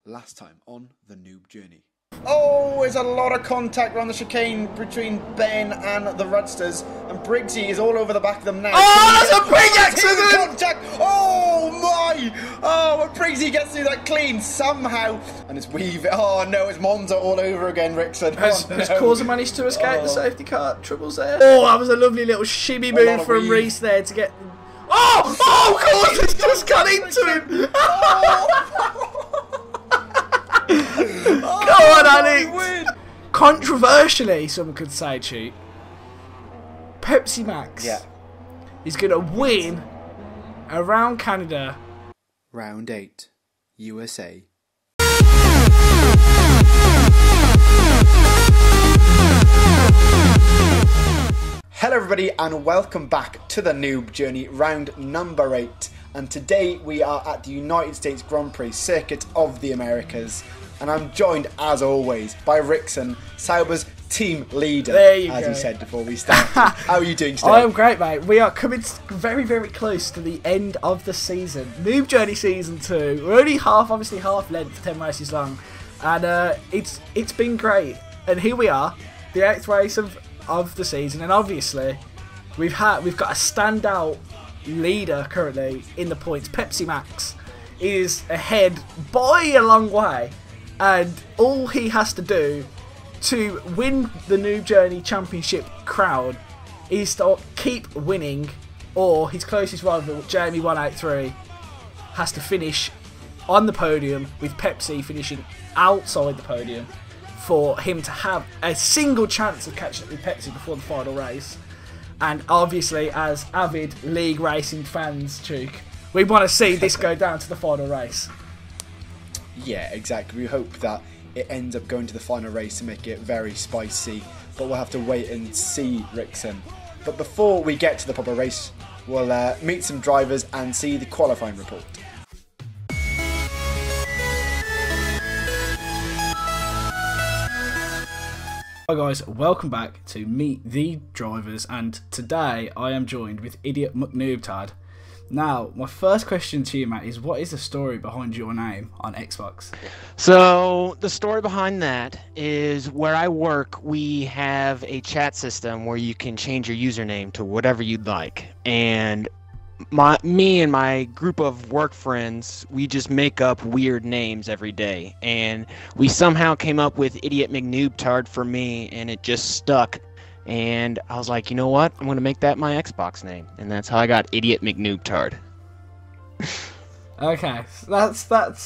Last time on the Noob Journey. Oh, there's a lot of contact around the chicane between Ben and the Rudsters, and Briggsy is all over the back of them now. Oh, that's a big accident! Contact! Oh my! Oh, and Briggsy gets through that clean somehow, and it's weaving. Oh no, it's Monza all over again, Rickson. Has no. Causa managed to escape the safety car troubles there? Oh, that was a lovely little shimmy move from weave. Reese there to get... Oh, Causa's just got into him! Go on, Alex! Controversially, some could say, Cheat, Pepsi Max is going to win around Canada. Round 8, USA. Hello everybody and welcome back to the Noob Journey, round number 8. And today we are at the United States Grand Prix Circuit of the Americas. And I'm joined, as always, by Rickson, Sauber's team leader, as he said before we started. How are you doing today? I am great, mate. We are coming very, very close to the end of the season. Noob Journey Season 2. We're only half length, 10 races long. And it's been great. And here we are, the 8th race of the season. And obviously, we've got a standout leader currently in the points. Pepsi Max is ahead by a long way. And all he has to do to win the Noob Journey Championship crown is to keep winning, or his closest rival, Jamie183, has to finish on the podium, with Pepsi finishing outside the podium for him to have a single chance of catching up with Pepsi before the final race. And obviously, as avid league racing fans, Chuke, we want to see this go down to the final race. Yeah, exactly. We hope that it ends up going to the final race to make it very spicy, but we'll have to wait and see, Rickson. But before we get to the proper race, we'll meet some drivers and see the qualifying report. Hi guys, welcome back to Meet the Drivers, and today I am joined with Idiot McNoobtard. Now, my first question to you, Matt, is what is the story behind your name on Xbox? So, the story behind that is where I work, we have a chat system where you can change your username to whatever you'd like. And me and my group of work friends, we just make up weird names every day. And we somehow came up with Idiot McNoobtard for me, and it just stuck. And I was like, you know what? I'm going to make that my Xbox name. And that's how I got Idiot McNoobtard. Okay, that's I've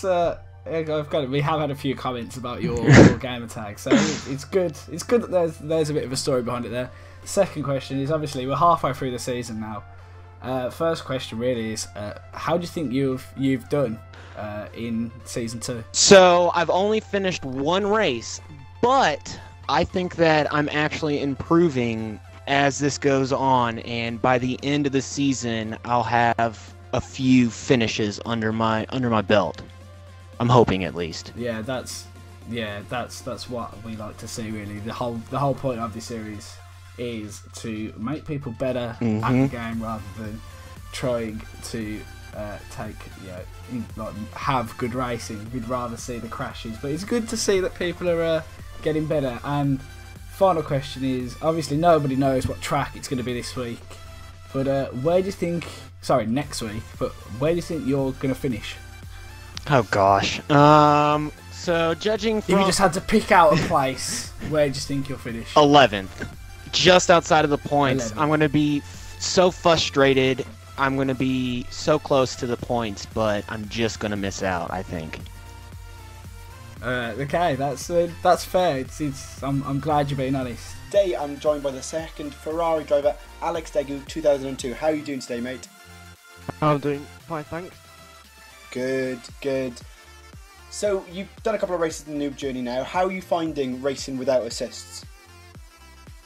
got it. We have had a few comments about your gamer tag, so it's good. It's good that there's a bit of a story behind it there. Second question is, obviously we're halfway through the season now. First question really is, how do you think you've done in season 2? So I've only finished one race, but I think that I'm actually improving as this goes on, and by the end of the season, I'll have a few finishes under my belt. I'm hoping, at least. Yeah, that's what we like to see. Really, the whole point of this series is to make people better at the game rather than trying to have good racing. We'd rather see the crashes, but it's good to see that people are getting better. And final question is, obviously nobody knows what track it's going to be this week, but next week, but where do you think you're going to finish? Oh gosh. So judging from... If you just had to pick out a place, where do you think you'll finish? 11th. Just outside of the points. 11th. I'm going to be so frustrated. I'm going to be so close to the points, but I'm just going to miss out, I think. Okay, that's fair. I'm glad you're being honest. Today I'm joined by the second Ferrari driver, Alex Degu, 2002. How are you doing today, mate? I'm doing fine, thanks. Good. So you've done a couple of races in the Noob Journey now. How are you finding racing without assists?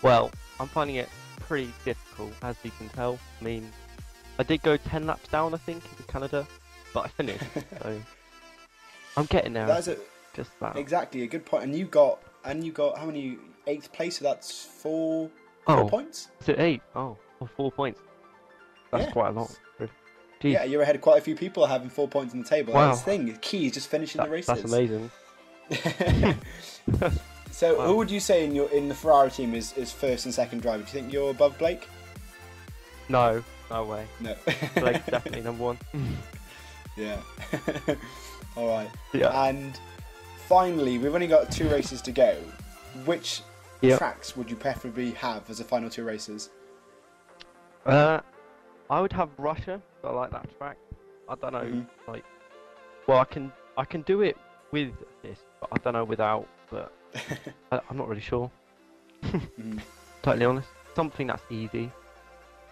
Well, I'm finding it pretty difficult, as you can tell. I mean, I did go 10 laps down, I think, in Canada, but I finished, so I'm getting there. That's just about. Exactly, a good point. And you got how many? 8th place, so that's four points? Is it 8? Oh, 4 points. That's quite a lot. Jeez. Yeah, you're ahead of quite a few people having 4 points on the table. Wow. That's the thing. The key is just finishing the races. That's amazing. So, Wow. who would you say in the Ferrari team is first and second driver? Do you think you're above Blake? No way. No. Blake's definitely number one. Yeah. All right. Yeah. And finally, we've only got 2 races to go. Which Yep. tracks would you preferably have as the final 2 races? I would have Russia. I like that track. I don't know, Mhm. like, well, I can do it with this, but I don't know without. But I'm not really sure. Mhm. Totally honest. Something that's easy.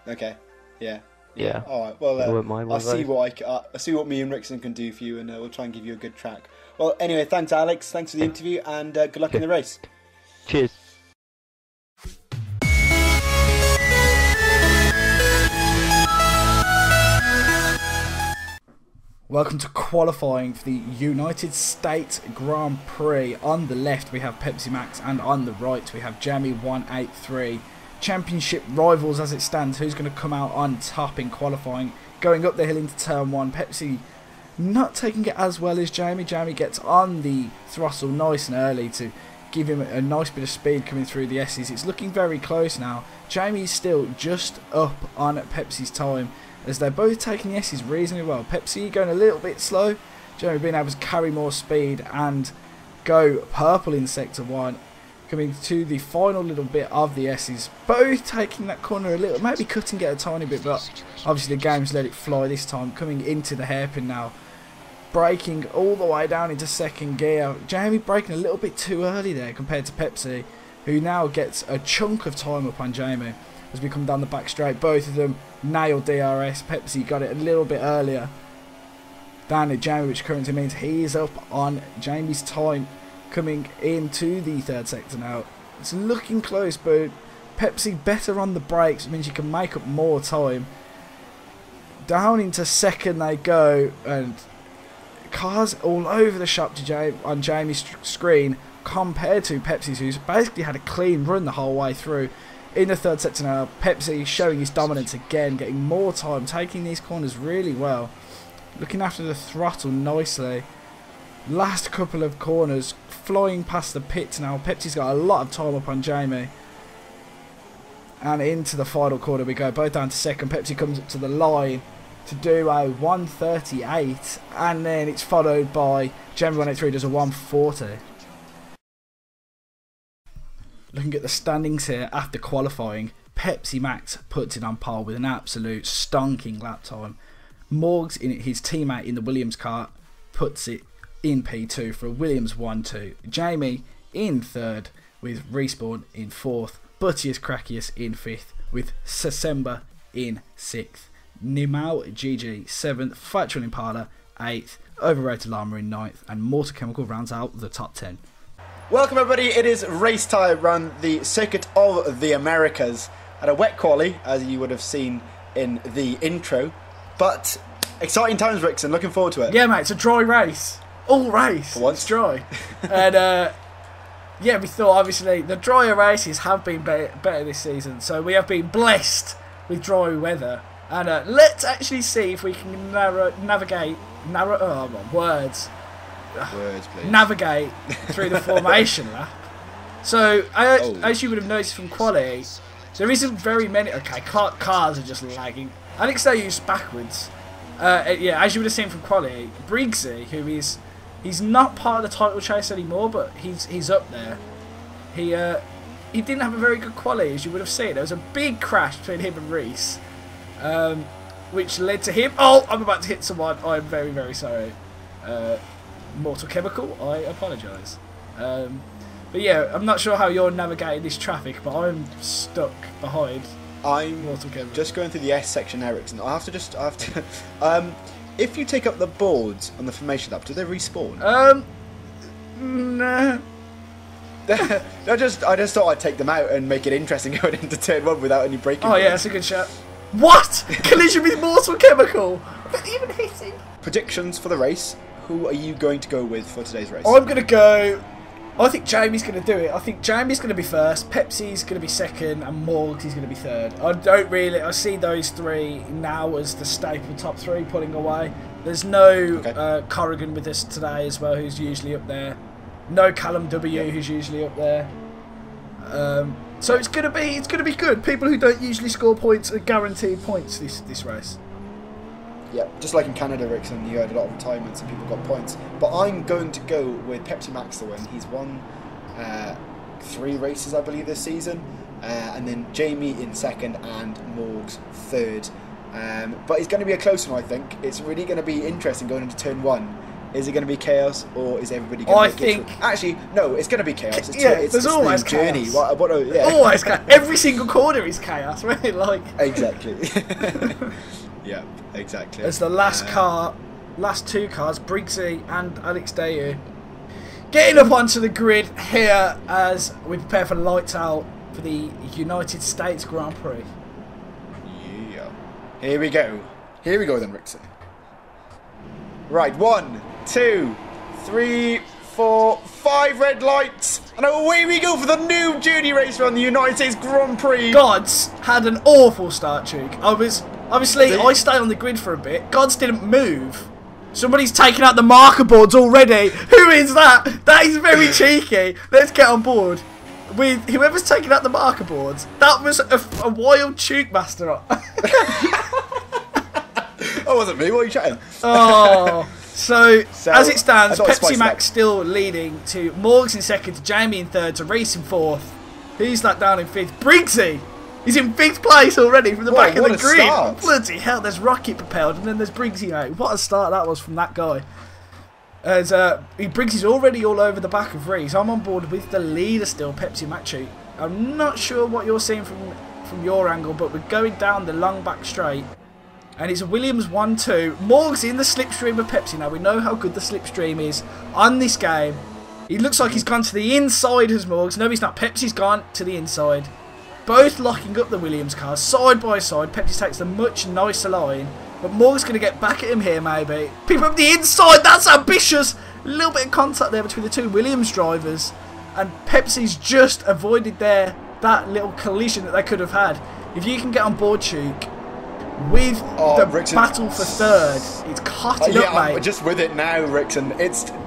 Okay. Yeah. Yeah. All right. Well, I wouldn't mind one I'll of see those. I'll see what me and Rickson can do for you, and we'll try and give you a good track. Well, anyway, thanks, Alex. Thanks for the interview, and good luck in the race. Cheers. Welcome to qualifying for the United States Grand Prix. On the left we have Pepsi Max, and on the right we have Jamie 183. Championship rivals as it stands. Who's going to come out on top in qualifying? Going up the hill into turn 1. Pepsi not taking it as well as Jamie. Jamie gets on the throttle nice and early to give him a nice bit of speed coming through the S's. It's looking very close now. Jamie's still just up on Pepsi's time, as they're both taking the S's reasonably well. Pepsi going a little bit slow, Jamie being able to carry more speed and go purple in sector 1. Coming to the final little bit of the S's, both taking that corner a little, maybe cutting it a tiny bit, but obviously the game's let it fly this time. Coming into the hairpin now, braking all the way down into second gear. Jamie braking a little bit too early there compared to Pepsi, who now gets a chunk of time up on Jamie as we come down the back straight. Both of them nailed DRS. Pepsi got it a little bit earlier down at Jamie, which currently means he is up on Jamie's time coming into the third sector now. It's looking close, but Pepsi better on the brakes, which means you can make up more time. Down into second they go, and cars all over the shop to on Jamie's screen compared to Pepsi's, who's basically had a clean run the whole way through. In the third sector now, Pepsi showing his dominance again, getting more time, taking these corners really well, looking after the throttle nicely. Last couple of corners, flying past the pits now. Pepsi's got a lot of time up on Jamie. And into the final corner we go, both down to second. Pepsi comes up to the line to do a 138, and then it's followed by Jamie 183 does a 140. Looking at the standings here after qualifying, Pepsi Max puts it on par with an absolute stonking lap time. Morgs, in his teammate in the Williams car, puts it in P2 for a Williams 1-2. Jamie in third with Respawn in fourth. Buttius Crackius in fifth with Sasemba in sixth. Nimau GG 7th. Factual Impala 8th. Overrated Llama in 9th. And Mortar Chemical rounds out the top 10. Welcome everybody, it is race time around the Circuit of the Americas at a wet quali, as you would have seen in the intro, but exciting times, Rickson, looking forward to it. Yeah mate, it's a dry race. All race, For once. it's dry. And yeah, we thought obviously the drier races have been better this season, so we have been blessed with dry weather. And let's actually see if we can navigate words, please. navigate through the formation lap. So, as you would have noticed from quality, there isn't very many. Okay, cars are just lagging. I think they're used backwards. Yeah, as you would have seen from quality, Briggsy, he's not part of the title chase anymore, but he's up there. He didn't have a very good quality, as you would have seen. There was a big crash between him and Reese, which led to him. Oh, I'm about to hit someone. I'm very, very sorry. Mortal Chemical, I apologise. But yeah, I'm not sure how you're navigating this traffic, but I'm stuck behind I'm Mortal Chemical. just going through the S section, Ericsson. I have to. If you take up the boards on the formation lap, do they respawn? Nah. I just thought I'd take them out and make it interesting going into turn 1 without any braking. Oh yeah, that's a good shot. What? Collision with Mortal Chemical? That even hit him? Predictions for the race. Who are you going to go with for today's race? I'm going to go I think Jamie's going to do it. I think Jamie's going to be first, Pepsi's going to be second, and Morgs is going to be third. I see those three now as the staple top three pulling away. There's no Corrigan with us today as well, who's usually up there. No Callum W, who's usually up there. So it's going to be good. People who don't usually score points are guaranteed points this race. Yeah, just like in Canada, Rickson, you had a lot of retirements and people got points. But I'm going to go with Pepsi Max to win. He's won 3 races, I believe, this season. And then Jamie in second and Morgs third. But it's going to be a close one, I think. It's really going to be interesting going into turn 1. Is it going to be chaos, or is everybody going to be... Actually, no, it's going to to be chaos. There's always journey. Chaos. Always chaos. Every single corner is chaos, right? Like... Exactly. Yeah, exactly. As the last two cars, Briggsy and Alex Dayu, getting up onto the grid here as we prepare for lights out for the United States Grand Prix. Yeah. Here we go then, Rickson. Right, 1, 2, 3, 4, 5 red lights, and away we go for the Noob Journey race around the United States Grand Prix. Gods had an awful start, Duke. I stayed on the grid for a bit. Gods didn't move. Somebody's taken out the marker boards already. Who is that? That is very cheeky. Let's get on board with whoever's taken out the marker boards. That was a wild Duke master. Oh, wasn't me. What are you chatting? Oh. So as it stands, Pepsi Max still leading to Morgs in second, to Jamie in third, to Reese in fourth. Who's that down in fifth? Briggsy! He's in 5th place already from the back of the grid. Start. Bloody hell, there's Rocket propelled, and then there's Briggsy, mate. What a start that was from that guy. As Briggsy's already all over the back of Reese. I'm on board with the leader still, Pepsi Max. I'm not sure what you're seeing from your angle, but we're going down the long back straight. And it's a Williams 1-2. Morg's in the slipstream of Pepsi now. We know how good the slipstream is on this game. He looks like he's gone to the inside as Morgs. No, he's not. Pepsi's gone to the inside. Both locking up the Williams cars side by side. Pepsi takes the much nicer line. But Morg's going to get back at him here, maybe. People up the inside. That's ambitious. A little bit of contact there between the two Williams drivers. And Pepsi's just avoided that little collision that they could have had. If you can get on board, Chuk, with the battle for third, it's cutting up, mate. I'm just with it now, Rickson.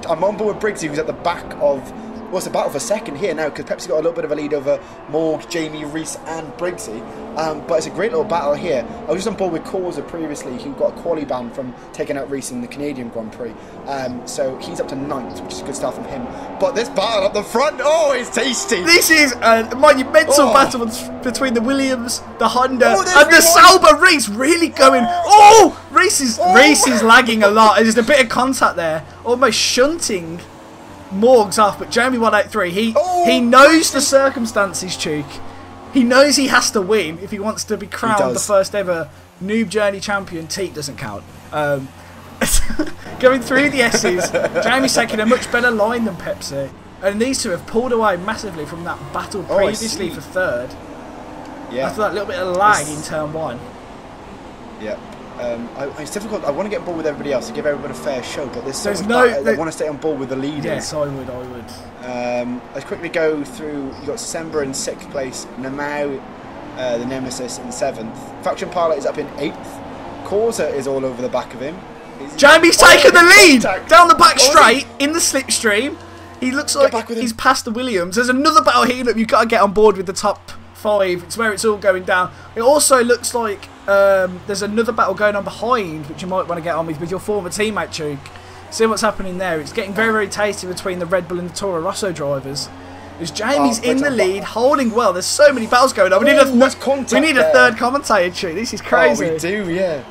I'm on board with Briggsy, who's at the back of... Well, it's a battle for second here now, because Pepsi got a little bit of a lead over Morg, Jamie, Reese and Briggsy. But it's a great little battle here. I was just on board with Causa previously, who got a quali ban from taking out Reese in the Canadian Grand Prix. So he's up to 9th, which is a good start from him. But this battle up the front, oh, it's tasty! This is a monumental battle between the Williams, the Honda, and the Sauber. Reese really going... Oh! Reese is lagging a lot. There's a bit of contact there, almost shunting Morgs off, but Jamie 183, he knows the circumstances, Chuk. He knows he has to win if he wants to be crowned the first ever Noob Journey champion. Teat doesn't count. Going through the S's, Jamie's taking a much better line than Pepsi, and these two have pulled away massively from that battle previously for third. Yeah. After that little bit of lag in turn 1. Yeah. It's difficult. I want to get on board with everybody else to give everyone a fair show, but I want to stay on board with the leaders. Yes, I would. Let's quickly go through. You got Sember in 6th place, Namau, the Nemesis, in 7th. Faction Pilot is up in 8th. Causa is all over the back of him. Jamie's taken the lead down the back straight in the slipstream. He looks like he's past the Williams. There's another battle here. Look, you've got to get on board with the top 5. It's where it's all going down. It also looks like there's another battle going on behind, which you might want to get on with your former teammate, Chuk. See what's happening there. It's getting very, very tasty between the Red Bull and the Toro Rosso drivers. As Jamie's in the lead, holding well. There's so many battles going on. We need a third commentator, Chuk. This is crazy. Oh, we do, yeah.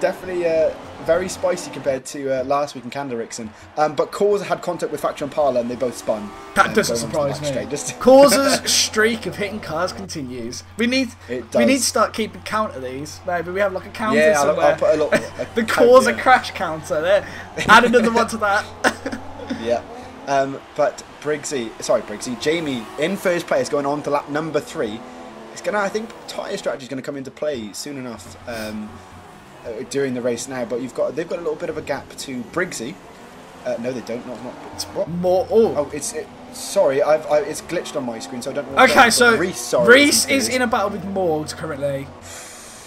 Definitely very spicy compared to last week in Canada, Rickson. But Causa had contact with Faction Parla and they both spun. That doesn't surprise me. Causa's streak of hitting cars continues. We need to start keeping count of these. Maybe we have like a counter somewhere. I'll put a little, the Causa crash counter there. Add another one to that. Yeah. But Briggsy, Jamie in first place going on to lap number 3. It's gonna, I think, tyre strategy is going to come into play soon enough during the race now. But they've got a little bit of a gap to Briggsy, No, they don't. Not. It's what? More. Oh, sorry, it's glitched on my screen, so I don't know. Okay, so Reese is in a battle with Morgs currently.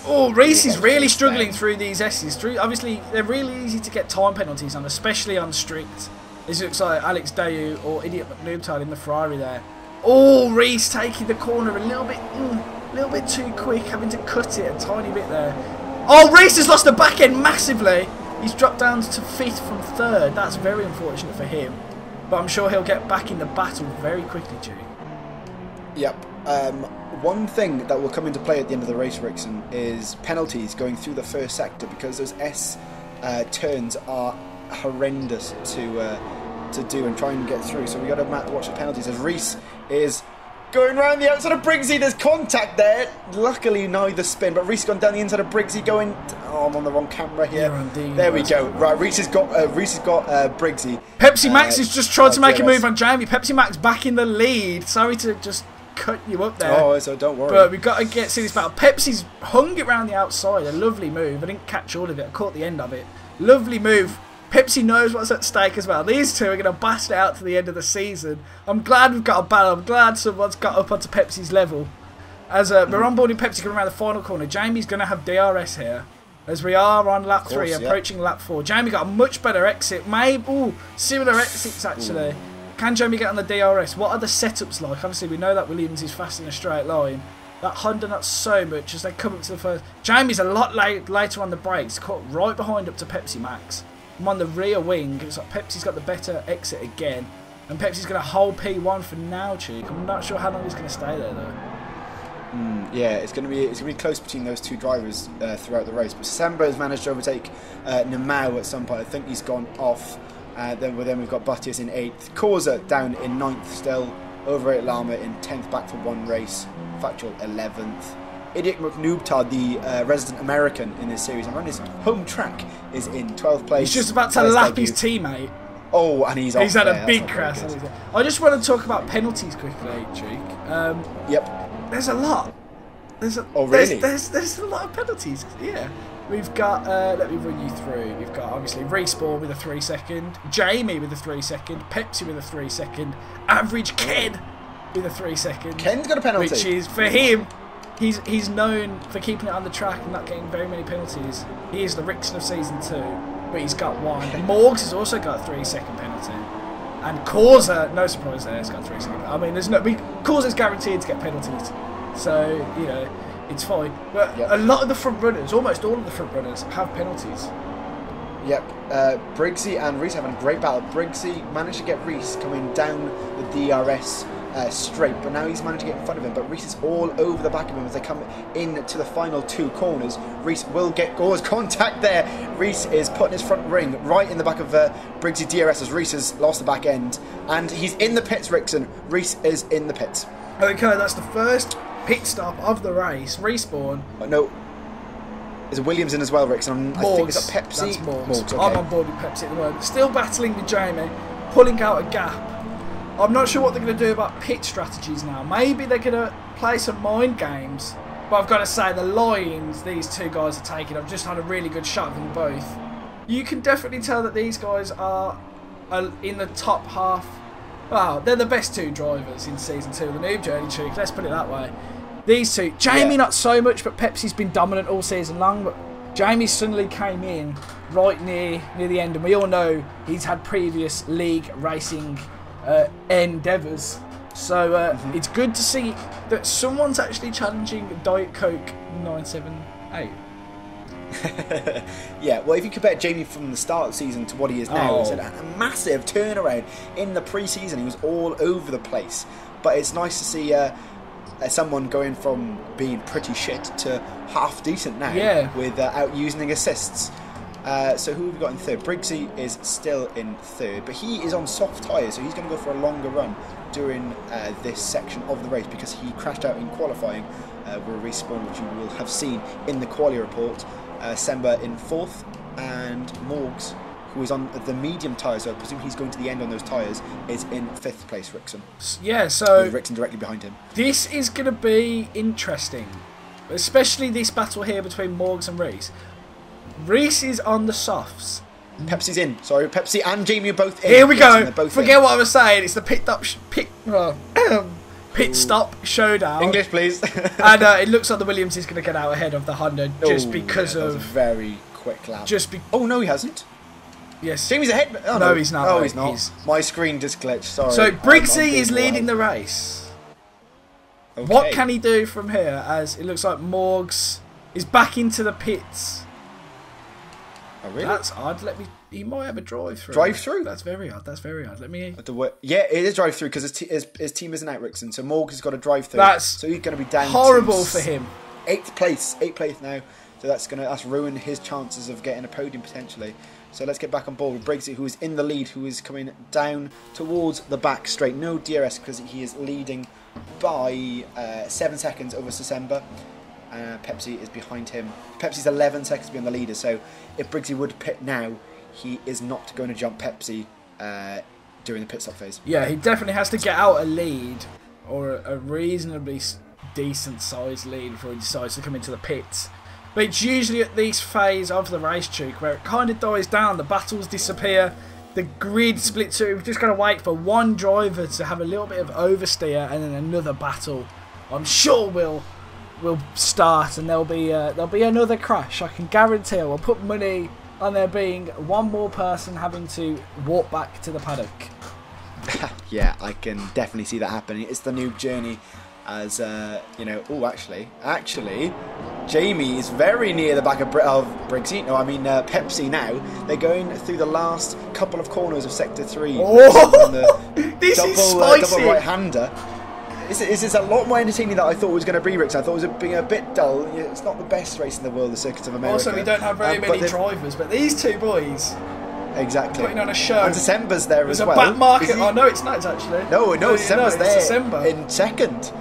Oh, Reese is really struggling through these S's. Obviously, they're really easy to get time penalties on, especially on strict. This looks like Alex Dayu or Idiot McNoobtard in the Ferrari there. Oh, Reese taking the corner a little bit too quick, having to cut it a tiny bit there. Oh, Reese has lost the back end massively. He's dropped down to 5th from 3rd. That's very unfortunate for him. But I'm sure he'll get back in the battle very quickly, Duke. Yep. One thing that will come into play at the end of the race, Rickson, is penalties going through the first sector, because those S turns are horrendous to do and try and get through. So we got to watch the penalties as Reese is going round the outside of Briggsy. There's contact there. Luckily, neither spin, but Reese gone down the inside of Briggsy, going. Oh, I'm on the wrong camera here. There we go. Right, Reese has got Briggsy. Pepsi Max has just tried to make a move on Jamie. Pepsi Max back in the lead. Sorry to just cut you up there. Oh, so don't worry. But we've got to see this battle. Pepsi's hung it round the outside. A lovely move. I didn't catch all of it. I caught the end of it. Lovely move. Pepsi knows what's at stake as well. These two are going to battle it out to the end of the season. I'm glad we've got a battle. I'm glad someone's got up onto Pepsi's level. As we're onboarding Pepsi coming around the final corner, Jamie's going to have DRS here. As we are on lap 3, approaching lap 4. Jamie got a much better exit. Maybe, similar exits actually. Can Jamie get on the DRS? What are the setups like? Obviously, we know that Williams is fast in a straight line. That Honda not so much as they come up to the first. Jamie's a lot later on the brakes, caught right behind up to Pepsi Max. I'm on the rear wing. It's like Pepsi's got the better exit again. And Pepsi's going to hold P1 for now, Cheek. I'm not sure how long he's going to stay there, though. Yeah, it's going to be close between those two drivers throughout the race. But Semba has managed to overtake Namau at some point. I think he's gone off. Then we've got Buttius in 8th. Corza down in 9th still. Over 8 Lama in 10th, back for one race. Factual 11th. Idiot McNoobtard, the resident American in this series, and on his home track, is in 12th place. He's just about to lap his teammate. Oh, and he's had a big crash. I just want to talk about penalties quickly, Cheek. Yep. There's a lot. Oh, really? There's a lot of penalties. Yeah. We've got, let me run you through. We've got, obviously, Respawn with a 3 second. Jamie with a 3 second. Pepsi with a 3 second. Average Ken with a 3 second. Ken's got a penalty. Which is, for him, he's known for keeping it on the track and not getting very many penalties. He is the Rickson of Season 2, but he's got 1. Morgs has also got a 3 second penalty. And Corza, no surprise there, has got a 3 second. I mean, Corza's guaranteed to get penalties. So, you know, it's fine. But a lot of the front runners, almost all of the front runners, have penalties. Yep. Briggsy and Reese having a great battle. Briggsy managed to get Reese coming down the DRS straight, but now he's managed to get in front of him. But Reese is all over the back of him as they come into the final 2 corners. Reese will get Gore's contact there. Reese is putting his front ring right in the back of Briggsy DRS as Reese has lost the back end. And he's in the pits, Rickson. Reese is in the pits. Okay, that's the first pit stop of the race. Respawn. No. There's a Williams in as well, Rickson. I think it's a Pepsi. That's Morgs. Okay. I'm on board with Pepsi at the moment. Still battling with Jamie, pulling out a gap. I'm not sure what they're going to do about pit strategies now. Maybe they're going to play some mind games. But I've got to say, the lines these two guys are taking, I've just had a really good shot of them both. You can definitely tell that these guys are in the top half. Well, they're the best 2 drivers in Season 2 of the Noob Journey, Cheek. Let's put it that way. These two. Jamie not so much, but Pepsi's been dominant all season long. But Jamie suddenly came in right near the end, and we all know he's had previous league racing endeavours. So it's good to see that someone's actually challenging Diet Coke 978. Yeah, well, if you compare Jamie from the start of the season to what he is now, it's a massive turnaround. In the pre-season, he was all over the place. But it's nice to see someone going from being pretty shit to half decent now without using assists. So who have we got in 3rd? Briggsy is still in 3rd, but he is on soft tyres, so he's going to go for a longer run during this section of the race because he crashed out in qualifying with a Respawn, which you will have seen in the quali report. Semba in 4th, and Morgs, who is on the medium tyres, so I presume he's going to the end on those tyres, is in 5th place, Rickson. Yeah, so with Rickson directly behind him. This is going to be interesting, especially this battle here between Morgs and Reese. Reese is on the softs. Pepsi's in. Sorry, Pepsi and Jamie are both in. Here we go. They're both Forget in. what I was saying. It's the pit stop showdown. English, please. And it looks like the Williams is going to get out ahead of the Honda just because that was a of very quick lap. Oh no, he hasn't. Yes. Jamie's ahead. Oh, no, he's not. Oh, mate. he's not. My screen just glitched. Sorry. So I'm Briggsy being is leading the wild. race. Okay. What can he do from here? As it looks like Morgs is back into the pits. Oh really? That's odd. He might have a drive-through. Drive-through? That's very odd. That's very odd. Let me. Yeah, it is drive-through because his team isn't out, Rickson. So Morg has got a drive-through. That's so he's going to be down. Horrible for him. 8th place now. So that's ruined his chances of getting a podium potentially. So let's get back on board with Briggsy, who is in the lead, who is coming down towards the back straight. No DRS because he is leading by 7 seconds over December. Pepsi is behind him. Pepsi's 11 seconds behind the leader. So if Briggsy would pit now, he is not going to jump Pepsi during the pit stop phase. Yeah, he definitely has to get out a lead or a reasonably decent sized lead before he decides to come into the pits. But it's usually at this phase of the race, Duke, where it kind of dies down, the battles disappear, the grid splits. We've just got to wait for one driver to have a little bit of oversteer, and then another battle, I'm sure, will start, and there'll be another crash. I can guarantee. I will put money on there being one more person having to walk back to the paddock. Yeah, I can definitely see that happening. It's the Noob Journey. As you know, actually, Jamie is very near the back of Briggsy. No, I mean Pepsi now. They're going through the last couple of corners of Sector 3. Oh, this is spicy. Double right-hander. This is a lot more entertaining than I thought it was going to be, Ricks. I thought it was being a bit dull. It's not the best race in the world, the Circuit of America. Also, we don't have very many drivers, but these two boys. Exactly. Putting on a show. And December's there as well. There's a back market. Oh, no, it's not, it's actually. No, December's there December. in second.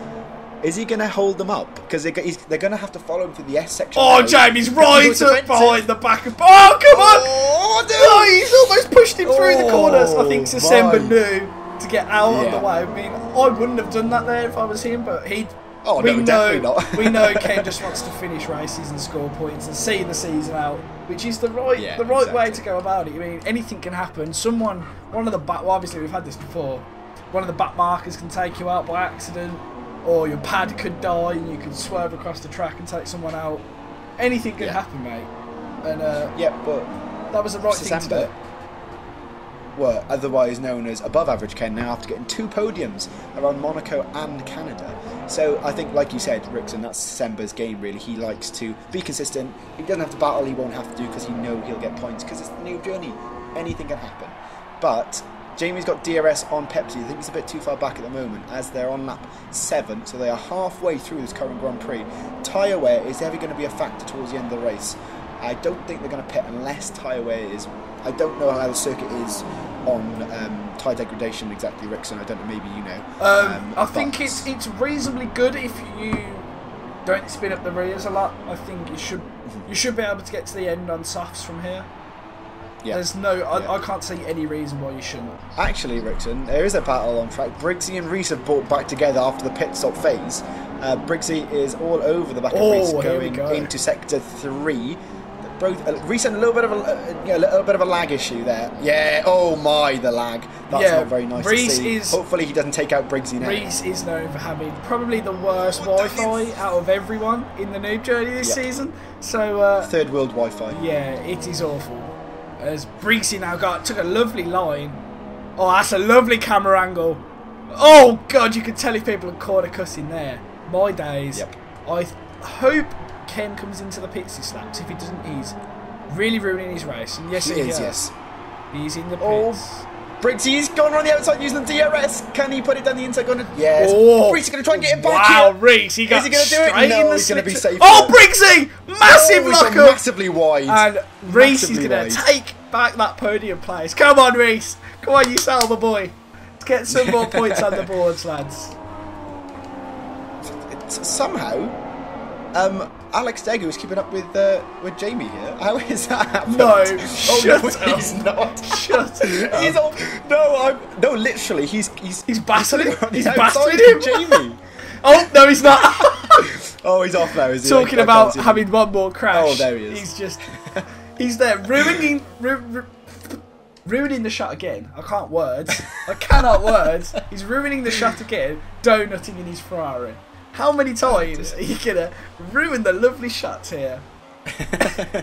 Is he going to hold them up? Because they're going to have to follow him through the S section. Oh, Jamie's right up behind the back of... Oh, come on! Oh, dude. No, he's almost pushed him through the corners. I think December knew to get out of the way. I mean, I wouldn't have done that there if I was him, but he... Oh, no, definitely not. We know Ken just wants to finish races and score points and see the season out, which is the right way to go about it. I mean, anything can happen. One of the back... Well, obviously, we've had this before. One of the back markers can take you out by accident. Or your pad could die and you could swerve across the track and take someone out. Anything could happen, mate. And but that was the right thing to do. Were otherwise known as above average Ken now after getting 2 podiums around Monaco and Canada. So I think, like you said, Rickson, that's December's game really. He likes to be consistent. He doesn't have to battle, he won't have to do because he knows he'll get points because it's the Noob Journey. Anything can happen. But Jamie's got DRS on Pepsi. I think he's a bit too far back at the moment as they're on lap 7, so they are halfway through this current Grand Prix. Tyre wear is ever going to be a factor towards the end of the race. I don't think they're going to pit unless tyre wear is... I don't know how the circuit is on tyre degradation exactly, Rickson. I don't know, maybe you know. I think it's reasonably good if you don't spin up the rears a lot. I think you should be able to get to the end on softs from here. Yeah. There's I can't see any reason why you shouldn't. Actually, Rickson, there is a battle on track. Briggsy and Reese have brought back together after the pit stop phase. Briggsy is all over the back of Reese going into Sector 3. Reese had a little bit of a lag issue there. Yeah, oh my, the lag. That's not very nice to see. Hopefully he doesn't take out Briggsy now. Reese is known for having probably the worst Wi-Fi out of everyone in the Noob Journey this season. So third world Wi-Fi. Yeah, it is awful. As Briggsy now took a lovely line. Oh, that's a lovely camera angle. Oh God, you can tell if people are corner cutting there. My days. Yep. I hope Ken comes into the pits, he slaps. If he doesn't, he's really ruining his race. And yes, he is. Yes, he's in the pits. Briggsy's gone on the outside using the DRS. Can he put it down the inside? Yes. Reese going to try and get him back here. Wow, Reese, he got is he going to do it? No, he's going to be safe. Oh, Briggsy! Massive lock-up! Massively wide. And Reese is going to take back that podium place. Come on, Reese. Come on, you Salma boy. Let's get some more points on the boards, lads. Somehow, Alex Degu is keeping up with Jamie here. How is that happened? No, shut up. He's not. Shut up. He's all, no, literally, he's battling. He's battling him, Jamie. Oh no, he's not. Oh, he's off now. Is he? Talking about having one more crash. Oh, there he is. He's there ruining. ruining the shot again. I can't words. I cannot words. He's ruining the shot again, donutting in his Ferrari. How many times are you going to ruin the lovely shots here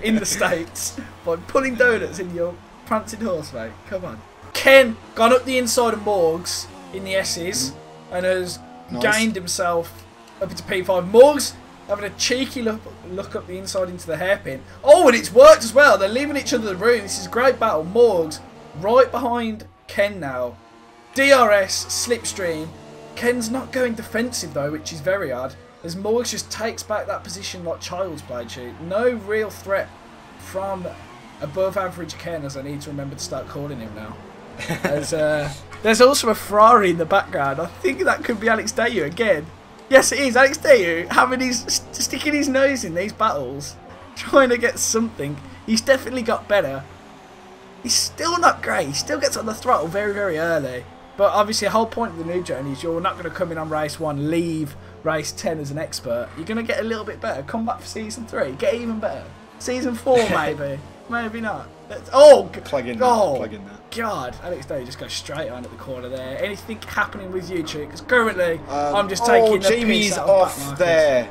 in the States by pulling donuts in your prancing horse, mate? Come on. Ken gone up the inside of Morgs in the S's and has gained himself up into P5. Morgs having a cheeky look up the inside into the hairpin. Oh, and it's worked as well. They're leaving each other the room. This is a great battle. Morgs right behind Ken now. DRS, slipstream. Ken's not going defensive though, which is very odd, as Morgs just takes back that position like child's play. No real threat from above average Ken, as I need to remember to start calling him now. As, there's also a Ferrari in the background. I think that could be Alex Dayu again. Yes, it is. Alex Dayu sticking his nose in these battles, trying to get something. He's definitely got better. He's still not great. He still gets on the throttle very, very early. But obviously, the whole point of the Noob Journey is you're not going to come in on race 1, leave race 10 as an expert. You're going to get a little bit better. Come back for season 3, get even better. Season 4, maybe. Maybe not. Plug in that. God, Alex Day just goes straight on at the corner there. Anything happening with you, Chick? Because currently, I'm just taking the Jamie's piss out off of there.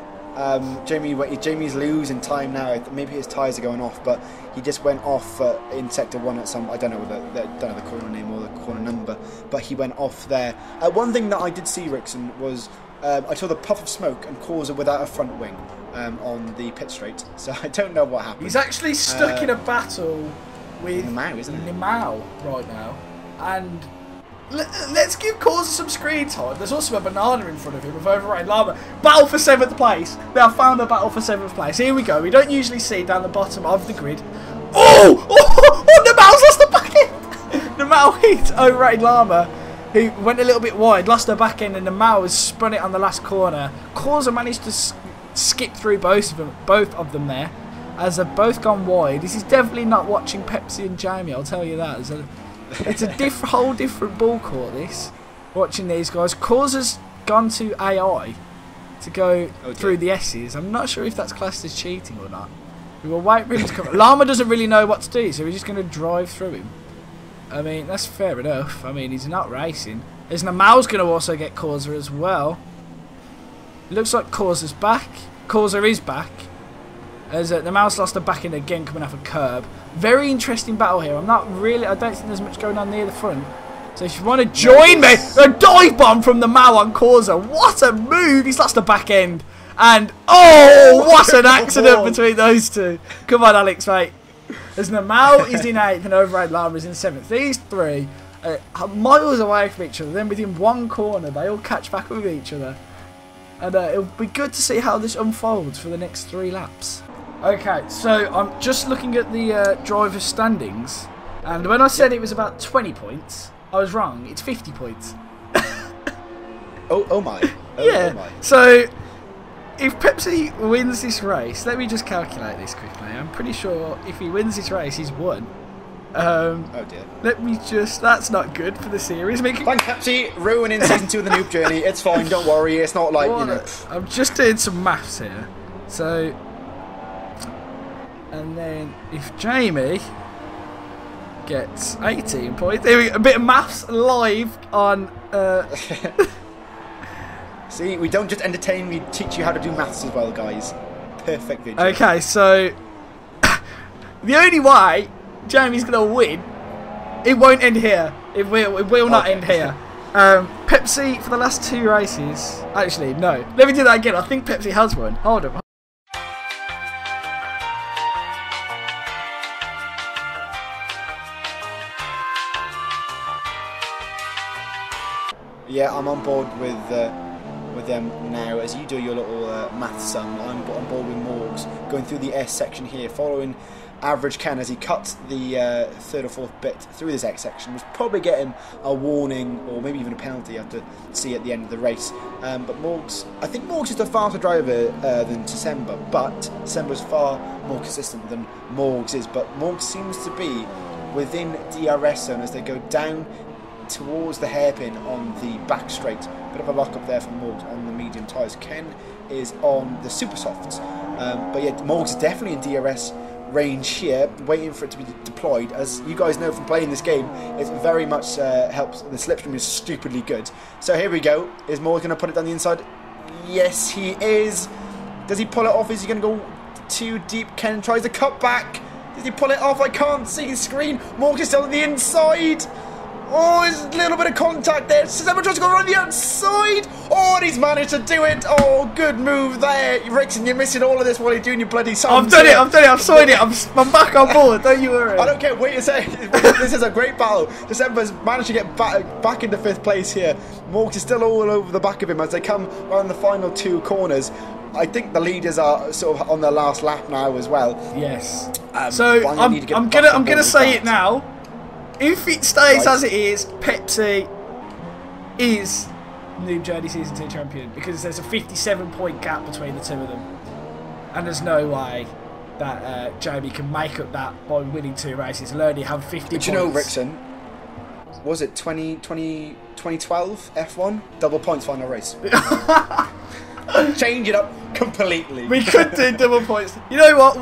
Jamie's losing time now. Maybe his tyres are going off, but he just went off in sector 1 at some. I don't know the corner name or the corner number, but he went off there. One thing that I did see, Rickson, was I saw the puff of smoke and Causa without a front wing on the pit straight. So I don't know what happened. He's actually stuck in a battle with Nimau, isn't it? Nimau right now, and let's give Causa some screen time. There's also a banana in front of him with overrated llama. Battle for 7th place. They have found a battle for 7th place. Here we go. We don't usually see down the bottom of the grid. Oh, Nimau's lost the back end. Nimau hit overrated llama, who went a little bit wide, lost her back end, and Nimau has spun it on the last corner. Causa managed to skip through both of them there, as they've both gone wide. This is definitely not watching Pepsi and Jamie, I'll tell you that. It's a whole different ball court, this, watching these guys. Causa's gone to AI to go through the S's. I'm not sure if that's classed as cheating or not. We will wait for him to come. Llama doesn't really know what to do, so we're just going to drive through him. I mean, that's fair enough. I mean, he's not racing. As Nimau's going to also get Causa as well. It looks like Causa's back. Causa is back. As Nimau's lost her back in again, coming off a curb. Very interesting battle here. I don't think there's much going on near the front. So if you want to join me, a dive bomb from Nimau on Causa. What a move! He's lost the back end. And, what an accident between those two. Come on, Alex, mate. As Nimau is in 8th and Override Llama is in 7th. These three are miles away from each other. Then within one corner, they all catch back with each other. And it'll be good to see how this unfolds for the next 3 laps. Okay, so I'm just looking at the driver's standings. And when I said it was about 20 points, I was wrong. It's 50 points. Oh my. Yeah. Oh my. So if Pepsi wins this race, let me just calculate this quickly. I'm pretty sure if he wins this race, he's won. Oh dear. Let me just. That's not good for the series. Thanks, Pepsi, ruining season 2 of the Noob Journey. It's fine, don't worry. It's not like, you know. I'm just doing some maths here. So, and then if Jamie gets 18 points, there we go. A bit of maths live on. See, we don't just entertain, we teach you how to do maths as well, guys. Perfect video. Okay, so the only way Jamie's going to win, it won't end here. It will not end here. Pepsi for the last 2 races. Actually, no. Let me do that again. I think Pepsi has won. Hold on. Yeah, I'm on board with them now. As you do your little math sum, I'm on board with Morgs, going through the S section here, following average Ken as he cuts the 3rd or 4th bit through this X section. Was probably getting a warning or maybe even a penalty. You have to see at the end of the race. But Morgs, I think Morgs is the faster driver than December, but December's far more consistent than Morgs is. But Morgs seems to be within DRS zone as they go down towards the hairpin on the back straight. Bit of a lock up there from Morgs on the medium tyres. Ken is on the super softs. But yeah, Morgs is definitely in DRS range here, waiting for it to be deployed. As you guys know from playing this game, it very much helps. The slipstream is stupidly good. So here we go. Is Moore going to put it down the inside? Yes, he is. Does he pull it off? Is he going to go too deep? Ken tries to cut back. Does he pull it off? I can't see his screen. Morg is still on the inside. Oh, there's a little bit of contact there. September tries to go around the outside. Oh, and he's managed to do it. Oh, good move there. Rickson, you're missing all of this while you're doing your bloody sums. I've done it. I've signed it. I'm back on board. Don't you worry. I don't care. Wait a second. This is a great battle. December's managed to get back into 5th place here. Morg is still all over the back of him as they come around the final 2 corners. I think the leaders are sort of on their last lap now as well. Yes. So I'm gonna say it now. If it stays as it is, Pepsi is Noob Journey Season 2 champion, because there's a 57-point gap between the two of them, and there's no way that Jamie can make up that by winning 2 races. He'll only have 50 points. Do you know, Rickson, was it 2012 F1 double points final race? Change it up completely. We could do double points. You know what?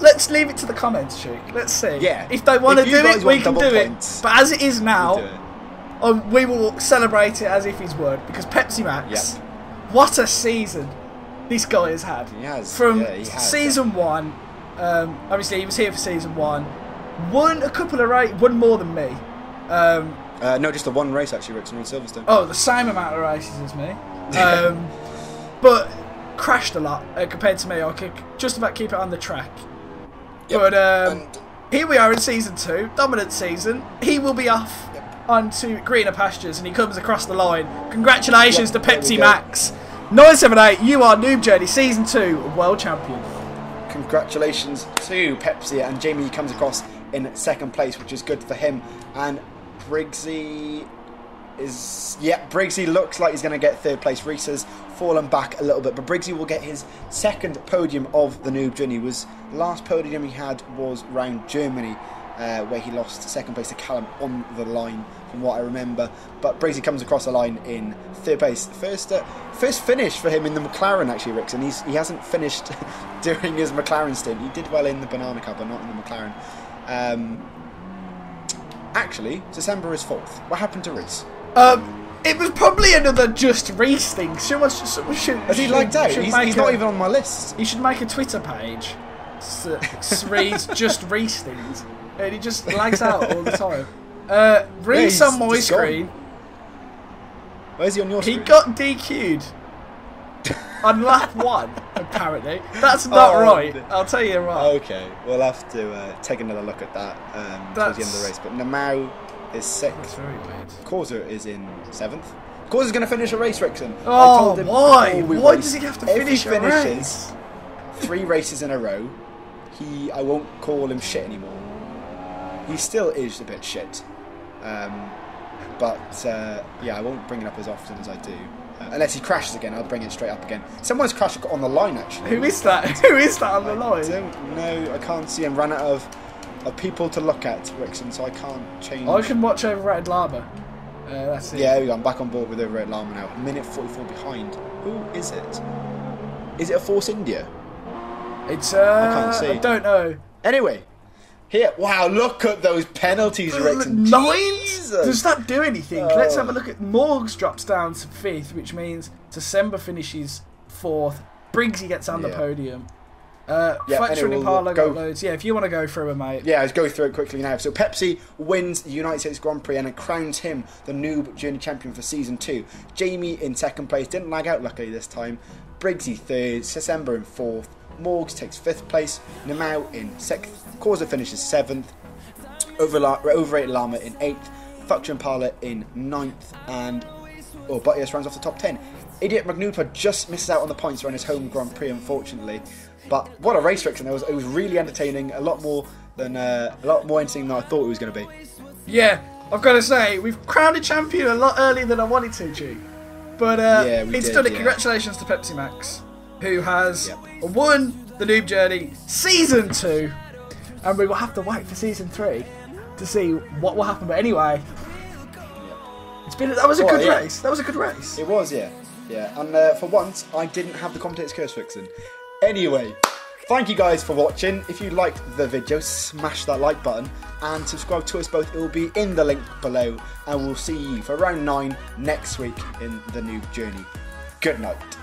Let's leave it to the comments, Chic. Let's see. Yeah. If they want to do it, we can do it. Points, but as it is now, we will celebrate it as if he's won, because Pepsi Max, what a season this guy has had. He has. From he has, season 1, obviously he was here for season 1, won a couple of races, won more than me. No, just the one race actually, Rickson, on Silverstone. Oh, the same amount of races as me. But crashed a lot compared to me. I could just about keep it on the track. But here we are in season 2, dominant season. He will be off onto greener pastures, and he comes across the line. Congratulations to Pepsi Max. 978, you are Noob Journey Season 2 World Champion. Congratulations to Pepsi, and Jamie comes across in 2nd place, which is good for him. And Briggsy Briggsy looks like he's going to get 3rd place. Reese has fallen back a little bit, but Briggsy will get his 2nd podium of the Noob Journey. The last podium he had was round Germany, where he lost 2nd place to Callum on the line, from what I remember. But Briggsy comes across the line in 3rd place. First finish for him in the McLaren, actually, Ricks, and he hasn't finished during his McLaren stint. He did well in the Banana Cup, but not in the McLaren. Actually, December is 4th. What happened to Reese? It was probably another Just Reese thing. Has he lagged out? He's not even on my list. He should make a Twitter page. Reese Just Reese things. And he just lags out all the time. Reese on my screen. Where's he on your screen? He got DQ'd on lap 1, apparently. That's not right. I'll tell you right. Okay, we'll have to take another look at that towards the end of the race. But Namau is 6th. That's very weird. Causer is in 7th. Causer's going to finish a race, Rickson. Oh, I told him why? Why does he have to finish a race? 3 races in a row, I won't call him shit anymore. He still is a bit shit. But I won't bring it up as often as I do. Unless he crashes again, I'll bring it straight up again. Someone's crashed on the line, actually. Who is that? Who is that on the line? I don't know. I can't see. I'm run out of people to look at, Rickson, so I can't change. I can watch Overrated Llama. That's it. Yeah, there we go. I'm back on board with Overrated Llama now. A minute 44 behind. Who is it? Is it a Force India? It's I can't see. I don't know. Anyway, here. Wow, look at those penalties, Rickson. 9? Does that do anything? Oh. Let's have a look at Morgs drops down to 5th, which means December finishes 4th. Briggsy gets on the podium. Fletcher and Impala got loads. Yeah, if you want to go through it, mate. Yeah, let's go through it quickly now. So Pepsi wins the United States Grand Prix and it crowns him the Noob Journey champion for Season 2. Jamie in 2nd place. Didn't lag out, luckily, this time. Briggsy 3rd. December in 4th. Morgs takes 5th place. Namau in 6th. Causa finishes 7th. Overrated Llama in 8th. Fletcher and Impala in 9th. And Buttias runs off the top 10. Idiot Magnupa just misses out on the points around his home Grand Prix, unfortunately. But what a race, Rickson! It was really entertaining. A lot more entertaining than I thought it was going to be. Yeah, I've got to say we've crowned a champion a lot earlier than I wanted to, G. But it's done it. Congratulations to Pepsi Max, who has won the Noob Journey Season 2, and we will have to wait for Season 3 to see what will happen. But anyway, that was a good race. That was a good race. It was, yeah. And for once, I didn't have the commentator's curse, Rickson. Anyway, Thank you guys for watching. If you liked the video, smash that like button and subscribe to us both. It will be in the link below, and we'll see you for round 9 next week in the Noob Journey. Good night.